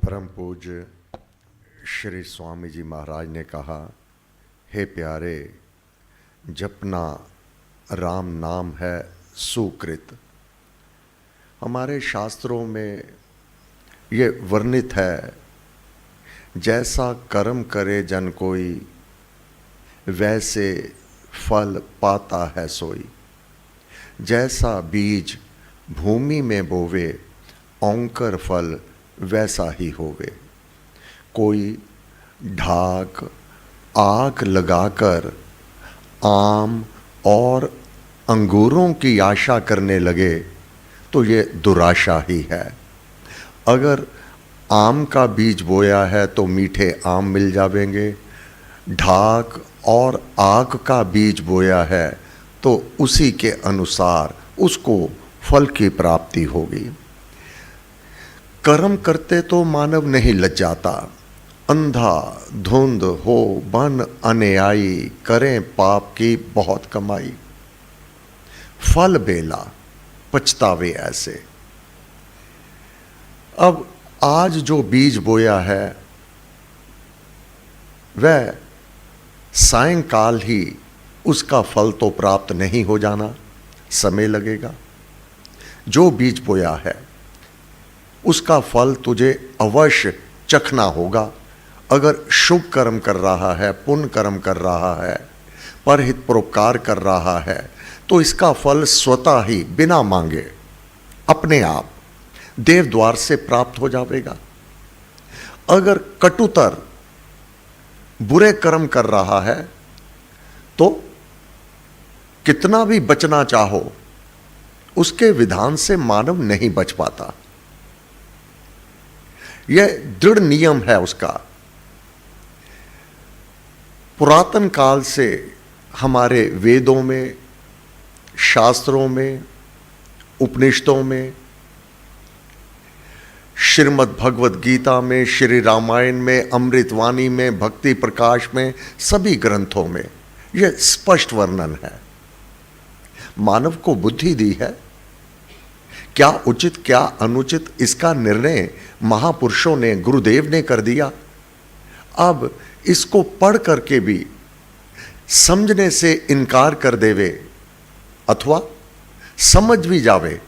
परम पूज्य श्री स्वामी जी महाराज ने कहा, हे प्यारे, जपना राम नाम है सुकृत। हमारे शास्त्रों में ये वर्णित है, जैसा कर्म करे जन कोई, वैसे फल पाता है सोई। जैसा बीज भूमि में बोवे, औंकर फल वैसा ही होवे। कोई ढाक आग लगाकर आम और अंगूरों की आशा करने लगे तो ये दुराशा ही है। अगर आम का बीज बोया है तो मीठे आम मिल जावेंगे, ढाक और आग का बीज बोया है तो उसी के अनुसार उसको फल की प्राप्ति होगी। कर्म करते तो मानव नहीं लज्जाता, अंधा धुंध हो बन अन्यायी, करें पाप की बहुत कमाई। फल बेला पछतावे ऐसे। अब आज जो बीज बोया है वह सायंकाल ही उसका फल तो प्राप्त नहीं हो जाना, समय लगेगा। जो बीज बोया है उसका फल तुझे अवश्य चखना होगा। अगर शुभ कर्म कर रहा है, पुण्य कर्म कर रहा है, परहित परोपकार कर रहा है तो इसका फल स्वतः ही बिना मांगे अपने आप देव द्वार से प्राप्त हो जाएगा। अगर कटुतर बुरे कर्म कर रहा है तो कितना भी बचना चाहो उसके विधान से मानव नहीं बच पाता। यह दृढ़ नियम है उसका। पुरातन काल से हमारे वेदों में, शास्त्रों में, उपनिषदों में, श्रीमद् भगवद गीता में, श्री रामायण में, अमृतवाणी में, भक्ति प्रकाश में, सभी ग्रंथों में यह स्पष्ट वर्णन है। मानव को बुद्धि दी है, क्या उचित क्या अनुचित इसका निर्णय महापुरुषों ने, गुरुदेव ने कर दिया। अब इसको पढ़ करके भी समझने से इनकार कर देवे अथवा समझ भी जावे,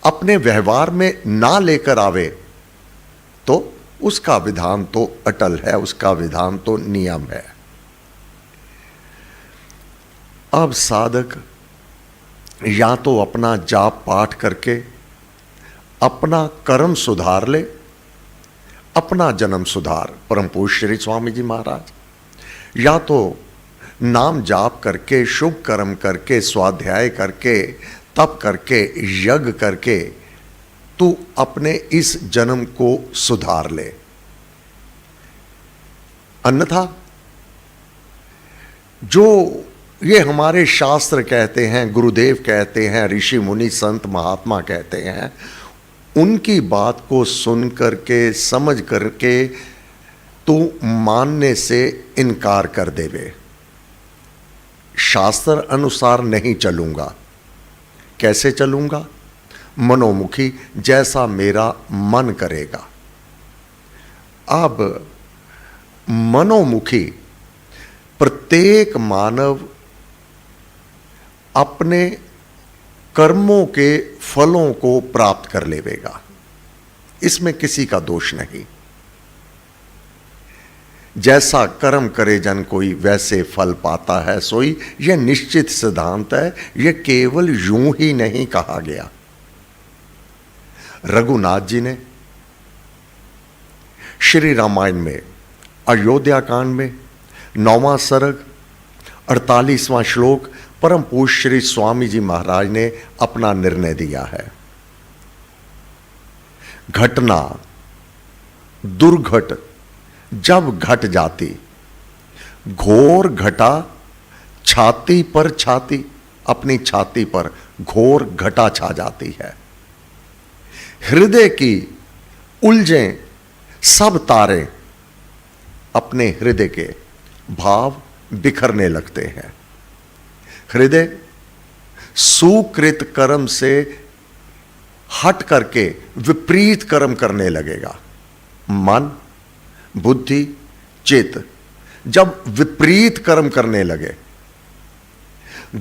अपने व्यवहार में ना लेकर आवे तो उसका विधान तो अटल है, उसका विधान तो नियम है। अब साधक या तो अपना जाप पाठ करके अपना कर्म सुधार ले, अपना जन्म सुधार, परम पूज्य श्री स्वामी जी महाराज, या तो नाम जाप करके, शुभ कर्म करके, स्वाध्याय करके, तप करके, यज्ञ करके तू अपने इस जन्म को सुधार ले। अन्यथा जो ये हमारे शास्त्र कहते हैं, गुरुदेव कहते हैं, ऋषि मुनि संत महात्मा कहते हैं, उनकी बात को सुन करके, समझ करके तू मानने से इनकार कर देवे। शास्त्र अनुसार नहीं चलूंगा, कैसे चलूंगा? मनोमुखी, जैसा मेरा मन करेगा। अब मनोमुखी प्रत्येक मानव अपने कर्मों के फलों को प्राप्त कर लेवेगा, इसमें किसी का दोष नहीं। जैसा कर्म करे जन कोई, वैसे फल पाता है सोई। यह निश्चित सिद्धांत है, यह केवल यूं ही नहीं कहा गया। रघुनाथ जी ने श्री रामायण में अयोध्या कांड में 9वां सर्ग 48वां श्लोक परम पूज्य श्री स्वामी जी महाराज ने अपना निर्णय दिया है। घटना दुर्घट जब घट जाती, घोर घटा छाती पर छाती, अपनी छाती पर घोर घटा छा जाती है। हृदय की उलझें सब तारे, अपने हृदय के भाव बिखरने लगते हैं। हृदय सुकृत कर्म से हट करके विपरीत कर्म करने लगेगा। मन, बुद्धि, चित्त जब विपरीत कर्म करने लगे,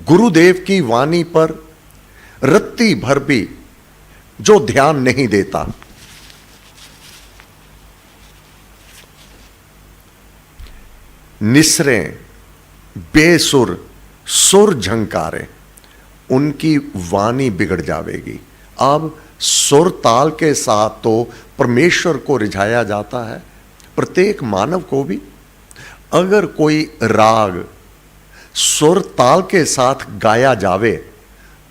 गुरुदेव की वाणी पर रत्ती भर भी जो ध्यान नहीं देता, निसरें, बेसुर, सुर झंकारे, उनकी वाणी बिगड़ जाएगी। अब सुर ताल के साथ तो परमेश्वर को रिझाया जाता है। प्रत्येक मानव को भी अगर कोई राग सुर ताल के साथ गाया जावे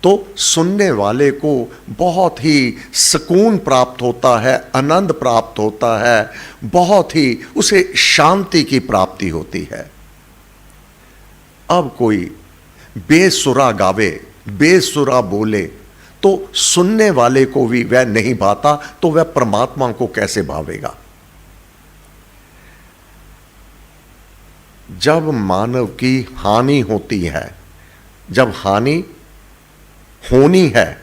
तो सुनने वाले को बहुत ही सुकून प्राप्त होता है, आनंद प्राप्त होता है, बहुत ही उसे शांति की प्राप्ति होती है। अब कोई बेसुरा गावे, बेसुरा बोले तो सुनने वाले को भी वह नहीं भाता, तो वह परमात्मा को कैसे भावेगा। जब मानव की हानि होती है, जब हानि होनी है,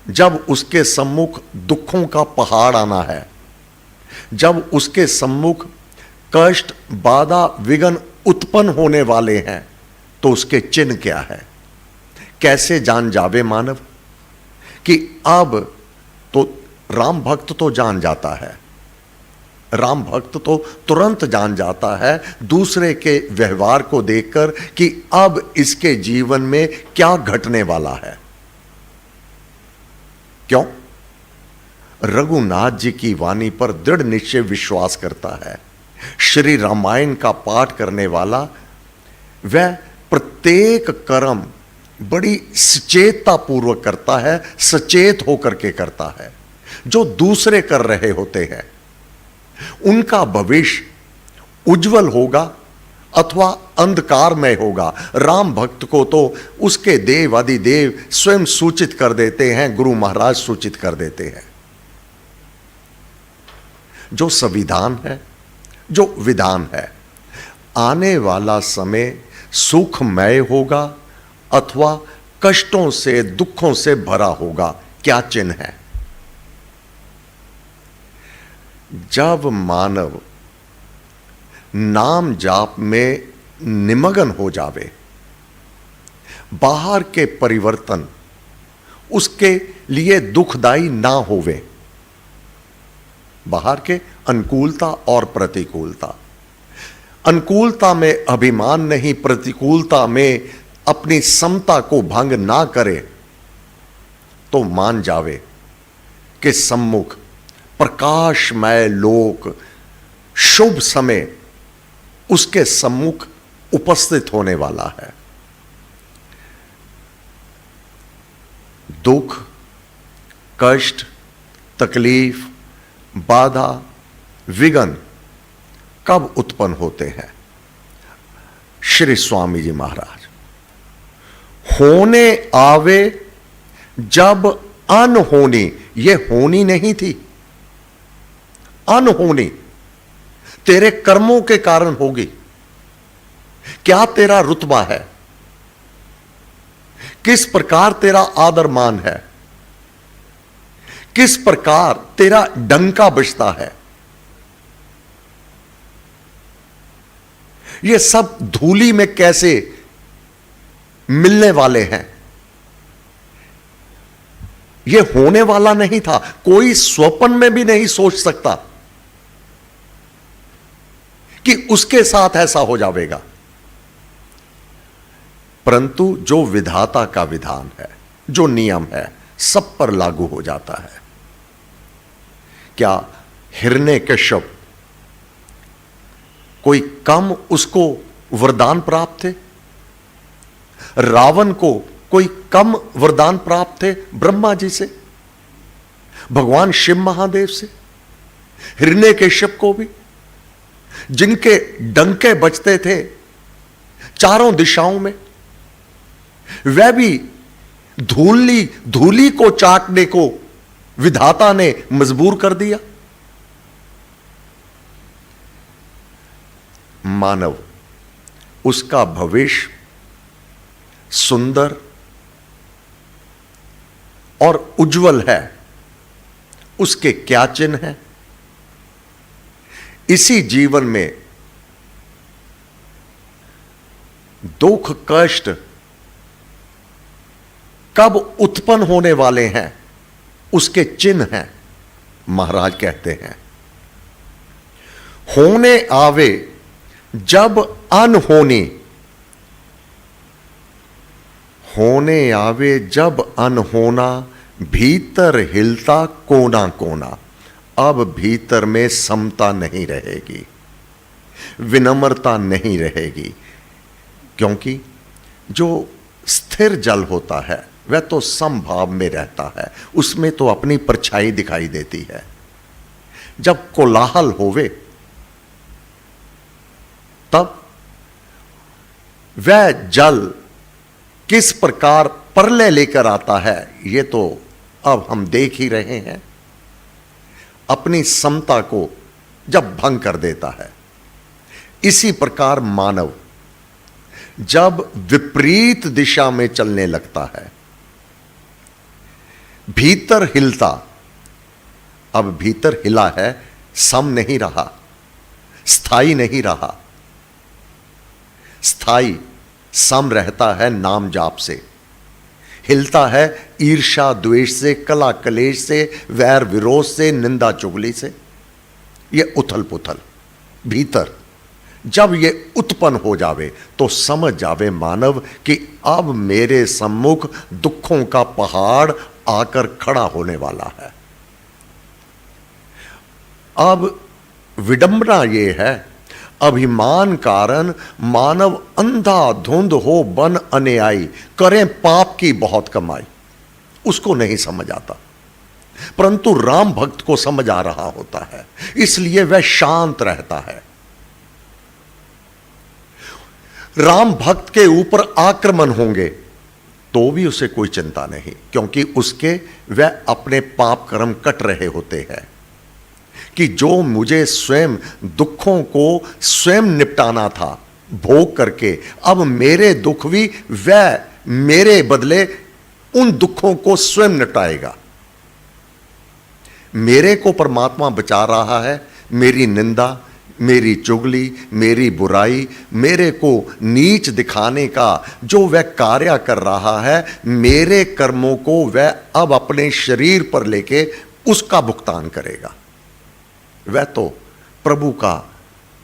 जब उसके सम्मुख दुखों का पहाड़ आना है, जब उसके सम्मुख कष्ट, बाधा, विघ्न उत्पन्न होने वाले हैं, तो उसके चिन्ह क्या है। कैसे जान जावे मानव कि अब तो राम भक्त तो जान जाता है, राम भक्त तो तुरंत जान जाता है दूसरे के व्यवहार को देखकर कि अब इसके जीवन में क्या घटने वाला है। क्यों? रघुनाथ जी की वाणी पर दृढ़ निश्चय विश्वास करता है। श्री रामायण का पाठ करने वाला वह प्रत्येक कर्म बड़ी सचेतता पूर्वक करता है, सचेत होकर के करता है। जो दूसरे कर रहे होते हैं उनका भविष्य उज्जवल होगा अथवा अंधकारमय होगा। राम भक्त को तो उसके देव आदिदेव स्वयं सूचित कर देते हैं, गुरु महाराज सूचित कर देते हैं। जो संविधान है, जो विधान है, आने वाला समय सुखमय होगा अथवा कष्टों से, दुखों से भरा होगा। क्या चिन्ह है? जब मानव नाम जाप में निमग्न हो जावे, बाहर के परिवर्तन उसके लिए दुखदाई ना होवे, बाहर के अनुकूलता और प्रतिकूलता, अनुकूलता में अभिमान नहीं, प्रतिकूलता में अपनी समता को भंग ना करे, तो मान जावे कि सम्मुख प्रकाशमय लोक, शुभ समय उसके सम्मुख उपस्थित होने वाला है। दुख, कष्ट, तकलीफ, बाधा, विघ्न कब उत्पन्न होते हैं? श्री स्वामी जी महाराज, होने आवे जब अनहोनी, ये होनी नहीं थी, अनहोनी तेरे कर्मों के कारण होगी। क्या तेरा रुतबा है, किस प्रकार तेरा आदर मान है, किस प्रकार तेरा डंका बजता है, ये सब धूली में कैसे मिलने वाले हैं। ये होने वाला नहीं था। कोई स्वप्न में भी नहीं सोच सकता कि उसके साथ ऐसा हो जाएगा, परंतु जो विधाता का विधान है, जो नियम है, सब पर लागू हो जाता है। क्या हिरण्यकश्यप कोई कम उसको वरदान प्राप्त थे? रावण को कोई कम वरदान प्राप्त थे ब्रह्मा जी से, भगवान शिव महादेव से? हिरण्यकश्यप को भी, जिनके डंके बजते थे चारों दिशाओं में, वह भी धूली को चाटने को विधाता ने मजबूर कर दिया। मानव, उसका भविष्य सुंदर और उज्जवल है। उसके क्या चिन्ह है? इसी जीवन में दुख कष्ट कब उत्पन्न होने वाले हैं, उसके चिन्ह हैं। महाराज कहते हैं, होने आवे जब अनहोनी, होने आवे जब अनहोना, भीतर हिलता कोना कोना। अब भीतर में समता नहीं रहेगी, विनम्रता नहीं रहेगी, क्योंकि जो स्थिर जल होता है वह तो समभाव में रहता है, उसमें तो अपनी परछाई दिखाई देती है। जब कोलाहल होवे तब वह जल किस प्रकार प्रलय लेकर आता है, यह तो अब हम देख ही रहे हैं। अपनी समता को जब भंग कर देता है, इसी प्रकार मानव जब विपरीत दिशा में चलने लगता है, भीतर हिलता, अब भीतर हिला है, सम नहीं रहा, स्थायी नहीं रहा। स्थायी सम रहता है नाम जाप से, हिलता है ईर्ष्या द्वेष से, कला कलेश से, वैर विरोध से, निंदा चुगली से। यह उथल पुथल भीतर जब यह उत्पन्न हो जावे तो समझ जावे मानव कि अब मेरे सम्मुख दुखों का पहाड़ आकर खड़ा होने वाला है। अब विडंबना यह है, अभिमान कारण मानव अंधाधुंध हो बन अन्यायी, करें पाप की बहुत कमाई। उसको नहीं समझ आता, परंतु राम भक्त को समझ आ रहा होता है, इसलिए वह शांत रहता है। राम भक्त के ऊपर आक्रमण होंगे तो भी उसे कोई चिंता नहीं, क्योंकि उसके वह अपने पाप कर्म कट रहे होते हैं कि जो मुझे स्वयं दुखों को स्वयं निपटाना था भोग करके, अब मेरे दुख भी वह मेरे बदले उन दुखों को स्वयं निपटाएगा। मेरे को परमात्मा बचा रहा है, मेरी निंदा, मेरी चुगली, मेरी बुराई, मेरे को नीच दिखाने का जो वह कार्य कर रहा है, मेरे कर्मों को वह अब अपने शरीर पर लेके उसका भुगतान करेगा। वह तो प्रभु का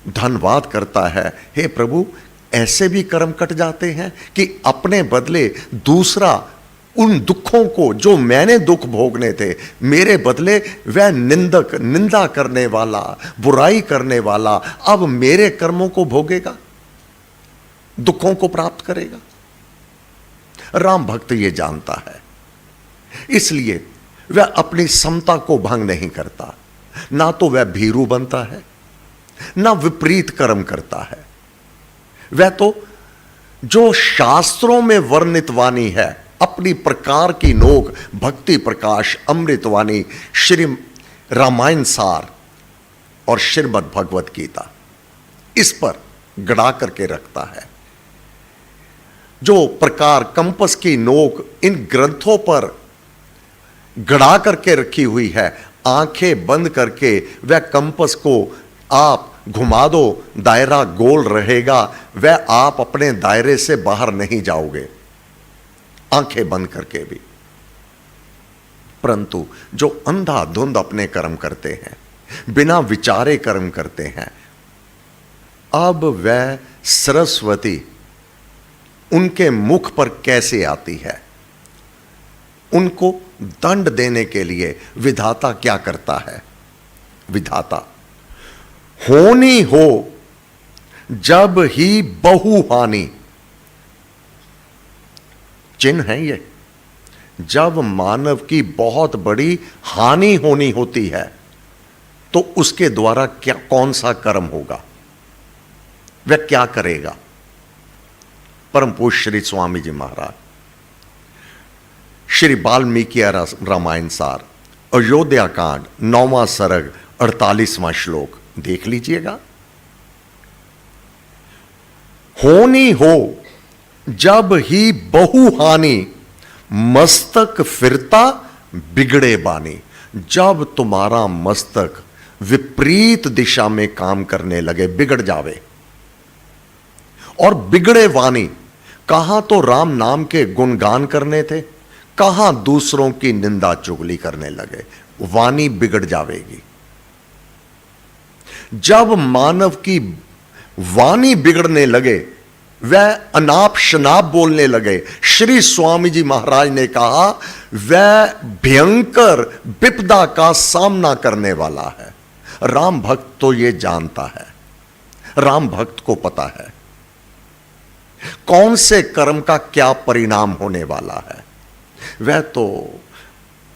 धन्यवाद करता है, हे प्रभु ऐसे भी कर्म कट जाते हैं कि अपने बदले दूसरा उन दुखों को जो मैंने दुख भोगने थे, मेरे बदले वह निंदक, निंदा करने वाला, बुराई करने वाला अब मेरे कर्मों को भोगेगा, दुखों को प्राप्त करेगा। राम भक्त ये जानता है, इसलिए वह अपनी समता को भंग नहीं करता। ना तो वह भीरू बनता है, ना विपरीत कर्म करता है। वह तो जो शास्त्रों में वर्णित वाणी है, अपनी प्रकार की नोक भक्ति प्रकाश अमृतवाणी, श्री रामायण सार और श्रीमद् भगवत गीता, इस पर गड़ा करके रखता है। जो प्रकार कंपस की नोक इन ग्रंथों पर गड़ा करके रखी हुई है, आंखें बंद करके वह कंपस को आप घुमा दो, दायरा गोल रहेगा, वह आप अपने दायरे से बाहर नहीं जाओगे, आंखें बंद करके भी। परंतु जो अंधाधुंध अपने कर्म करते हैं, बिना विचारे कर्म करते हैं, अब वह सरस्वती उनके मुख पर कैसे आती है? उनको दंड देने के लिए विधाता क्या करता है? विधाता होनी हो जब ही बहु हानि, चिन्ह है ये। जब मानव की बहुत बड़ी हानि होनी होती है तो उसके द्वारा क्या, कौन सा कर्म होगा, वह क्या करेगा? परम पूज्य श्री स्वामी जी महाराज श्री वाल्मीकि रामायण सार अयोध्या कांड 9वां सर्ग 48वां श्लोक देख लीजिएगा। होनी हो जब ही बहु हानि, मस्तक फिरता बिगड़े बानी। जब तुम्हारा मस्तक विपरीत दिशा में काम करने लगे, बिगड़ जावे। और बिगड़े वाणी, कहां तो राम नाम के गुणगान करने थे, कहां दूसरों की निंदा चुगली करने लगे। वाणी बिगड़ जावेगी। जब मानव की वाणी बिगड़ने लगे, वह अनाप शनाप बोलने लगे। श्री स्वामी जी महाराज ने कहा, वह भयंकर विपदा का सामना करने वाला है। राम भक्त तो यह जानता है, राम भक्त को पता है कौन से कर्म का क्या परिणाम होने वाला है। वह तो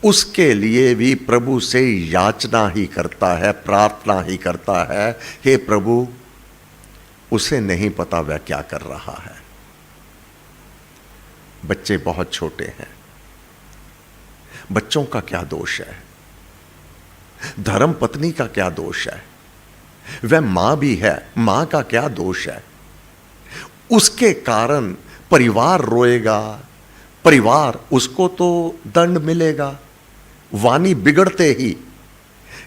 उसके लिए भी प्रभु से याचना ही करता है, प्रार्थना ही करता है, हे प्रभु, उसे नहीं पता वह क्या कर रहा है। बच्चे बहुत छोटे हैं, बच्चों का क्या दोष है, धर्म पत्नी का क्या दोष है, वह मां भी है, मां का क्या दोष है। उसके कारण परिवार रोएगा, परिवार उसको तो दंड मिलेगा। वाणी बिगड़ते ही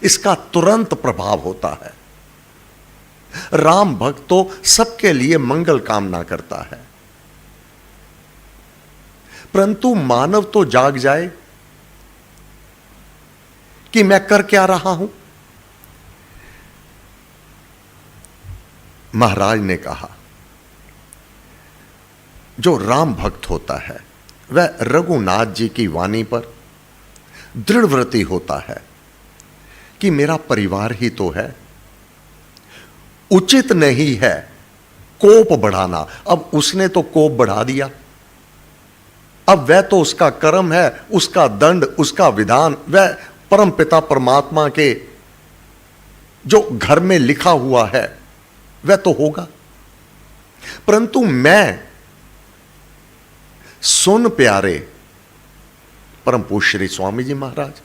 इसका तुरंत प्रभाव होता है। राम भक्त तो सबके लिए मंगल कामना करता है, परंतु मानव तो जाग जाए कि मैं कर क्या रहा हूं। महाराज ने कहा, जो राम भक्त होता है वह रघुनाथ जी की वाणी पर दृढ़व्रती होता है कि मेरा परिवार ही तो है, उचित नहीं है कोप बढ़ाना। अब उसने तो कोप बढ़ा दिया, अब वह तो उसका कर्म है, उसका दंड, उसका विधान, वह परम पिता परमात्मा के जो घर में लिखा हुआ है वह तो होगा। परंतु मैं सुन प्यारे परम पूज्य श्री स्वामी जी महाराज,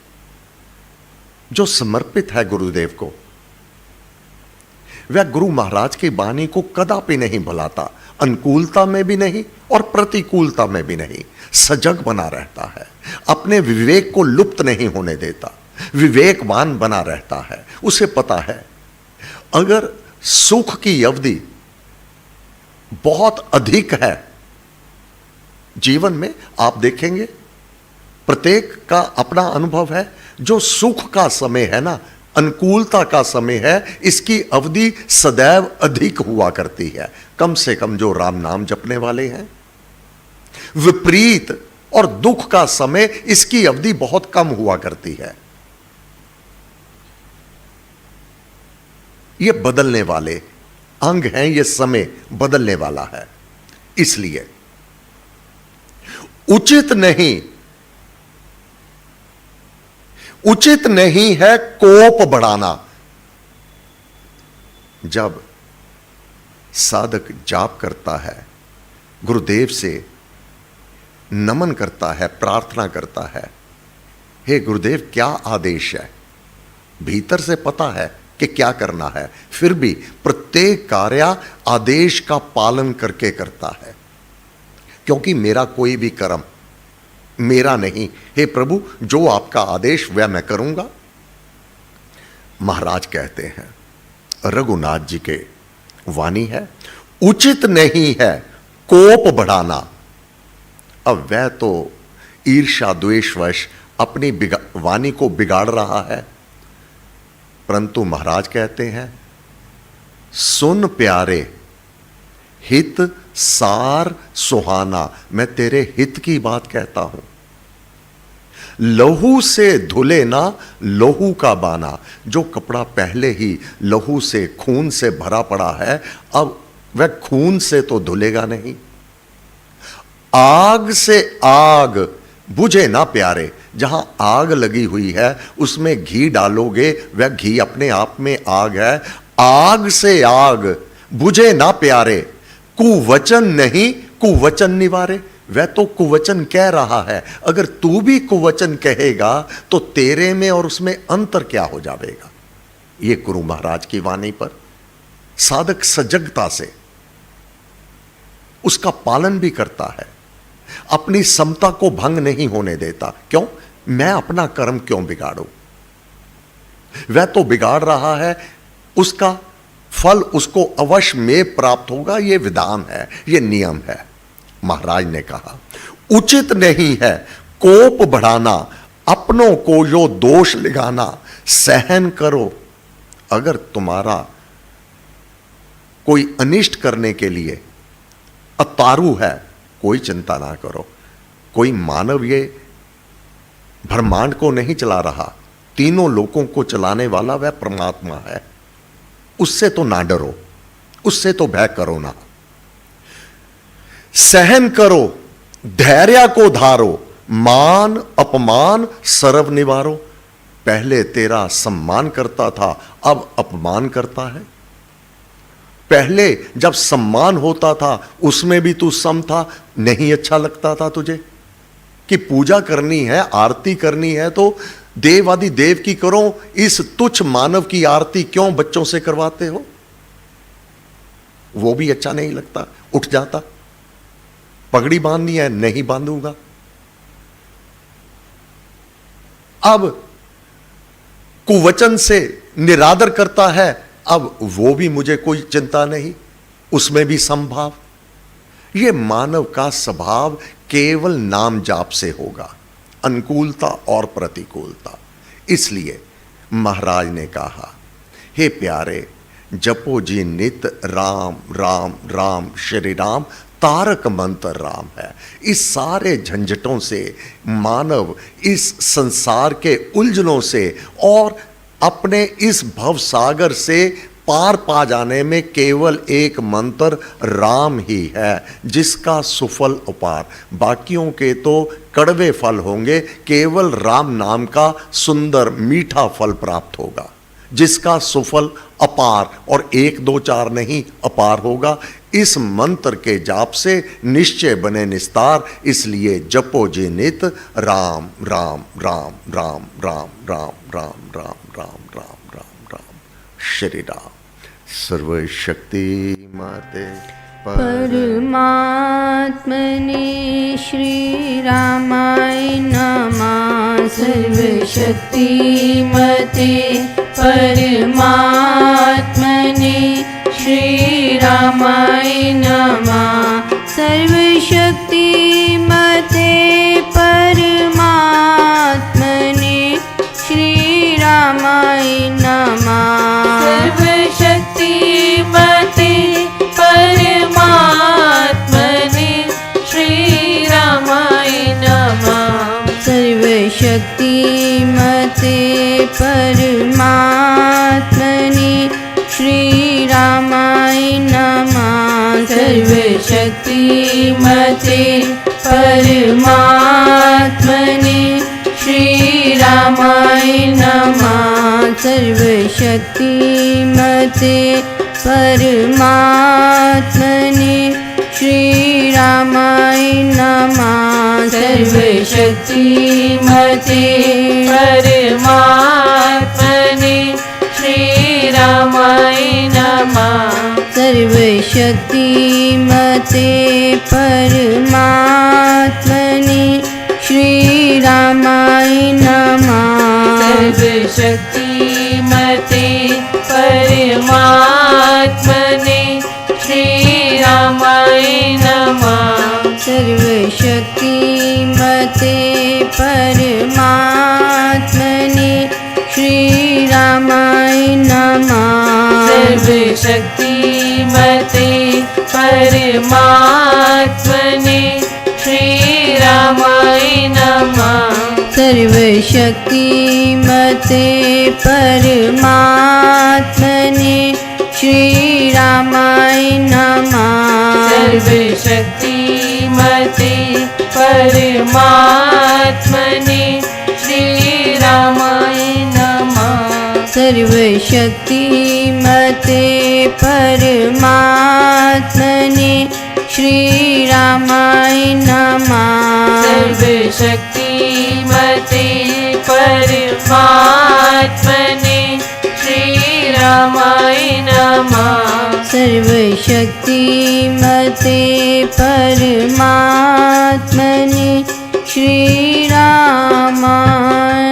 जो समर्पित है गुरुदेव को, वह गुरु महाराज की वाणी को कदापि नहीं भुलाता, अनुकूलता में भी नहीं और प्रतिकूलता में भी नहीं, सजग बना रहता है, अपने विवेक को लुप्त नहीं होने देता, विवेकवान बना रहता है। उसे पता है अगर सुख की अवधि बहुत अधिक है जीवन में, आप देखेंगे प्रत्येक का अपना अनुभव है, जो सुख का समय है ना, अनुकूलता का समय है, इसकी अवधि सदैव अधिक हुआ करती है, कम से कम जो राम नाम जपने वाले हैं। विपरीत और दुख का समय, इसकी अवधि बहुत कम हुआ करती है। ये बदलने वाले अंग हैं, ये समय बदलने वाला है। इसलिए उचित नहीं है कोप बढ़ाना। जब साधक जाप करता है, गुरुदेव से नमन करता है, प्रार्थना करता है, हे गुरुदेव क्या आदेश है, भीतर से पता है कि क्या करना है, फिर भी प्रत्येक कार्य आदेश का पालन करके करता है, क्योंकि मेरा कोई भी कर्म मेरा नहीं। हे प्रभु, जो आपका आदेश वह मैं करूंगा। महाराज कहते हैं, रघुनाथ जी के वाणी है, उचित नहीं है कोप बढ़ाना। अब वह तो ईर्ष्या द्वेषवश अपनी वाणी को बिगाड़ रहा है, परंतु महाराज कहते हैं, सुन प्यारे हित सार सुहाना, मैं तेरे हित की बात कहता हूं। लहू से धुले ना लहू का बाना, जो कपड़ा पहले ही लहू से खून से भरा पड़ा है, अब वह खून से तो धुलेगा नहीं। आग से आग बुझे ना प्यारे, जहां आग लगी हुई है उसमें घी डालोगे, वह घी अपने आप में आग है। आग से आग बुझे ना प्यारे, कुवचन नहीं कुवचन निवारे। वह तो कुवचन कह रहा है, अगर तू भी कुवचन कहेगा तो तेरे में और उसमें अंतर क्या हो जाएगा। ये गुरु महाराज की वाणी पर साधक सजगता से उसका पालन भी करता है, अपनी समता को भंग नहीं होने देता। क्यों? मैं अपना कर्म क्यों बिगाड़ूं? वह तो बिगाड़ रहा है, उसका फल उसको अवश्य में प्राप्त होगा। यह विधान है, यह नियम है। महाराज ने कहा उचित नहीं है कोप बढ़ाना, अपनों को जो दोष लगाना, सहन करो। अगर तुम्हारा कोई अनिष्ट करने के लिए अतारू है, कोई चिंता ना करो। कोई मानव ये ब्रह्मांड को नहीं चला रहा, तीनों लोकों को चलाने वाला वह परमात्मा है। उससे तो ना डरो, उससे तो भय करो ना। सहन करो, धैर्य को धारो, मान अपमान सर्व निवारो। पहले तेरा सम्मान करता था, अब अपमान करता है। पहले जब सम्मान होता था उसमें भी तू सम था, नहीं अच्छा लगता था तुझे कि पूजा करनी है, आरती करनी है तो देवादि देव की करो, इस तुच्छ मानव की आरती क्यों बच्चों से करवाते हो? वो भी अच्छा नहीं लगता, उठ जाता। पगड़ी बांधनी है, नहीं बांधूंगा। अब कुवचन से निरादर करता है, अब वो भी मुझे कोई चिंता नहीं, उसमें भी संभाव। ये मानव का स्वभाव केवल नाम जाप से होगा, अनुकूलता और प्रतिकूलता। इसलिए महाराज ने कहा, हे प्यारे, जपो जी नित राम राम राम, श्री राम तारक मंत्र राम है। इस सारे झंझटों से मानव, इस संसार के उलझनों से और अपने इस भव सागर से पार पा जाने में केवल एक मंत्र राम ही है, जिसका सुफल अपार। बाकियों के तो कड़वे फल होंगे, केवल राम नाम का सुंदर मीठा फल प्राप्त होगा, जिसका सुफल अपार, और 1 2 4 नहीं अपार होगा। इस मंत्र के जाप से निश्चय बने निस्तार। इसलिए जपो जे नित राम राम राम राम राम राम राम राम राम राम राम राम, श्री राम। सर्वशक्ति माते परमात्मने श्री रामाय नमः। सर्वशक्ति मते परमात्मने श्री रामाय नमः। सर्वशक्ति मते परमात्मने श्री रामाय नमः। सर्वशक्ति मते परमात्मने श्री रामाय नमः। सर्वशक्ति मते परमात्मने श्री रामाय नमः। सर्वशक्ति मते परमात्मने श्री रामाय नमः। सर्वशक्ति मते परमात्मने श्री रामाय नमः। सर्वशक्ति मते परमात्मने श्री रामाय नमः। सर्वशक्ति मते परमात्मने श्री रामाय नमः। सर्वशक्ति मते परमात्मने श्री रामाय नमः। सर्वशक्ति मते परमात्मने श्री रामाय नमः। सर्वशक्ति मते परमात्मने श्री रामाय नमः। सर्वशक्ति मते परमात्मने श्री रामाय नमः। सर्वशक्ति मते परमात्मने श्री रामाय नमः। सर्वशक्ति मते परमात्मने श्री रामाय नमः। सर्वशक्ति मते परमात्मने श्री रामाय नमः। सर्वशक्ति मते परमात्मने श्री रामाय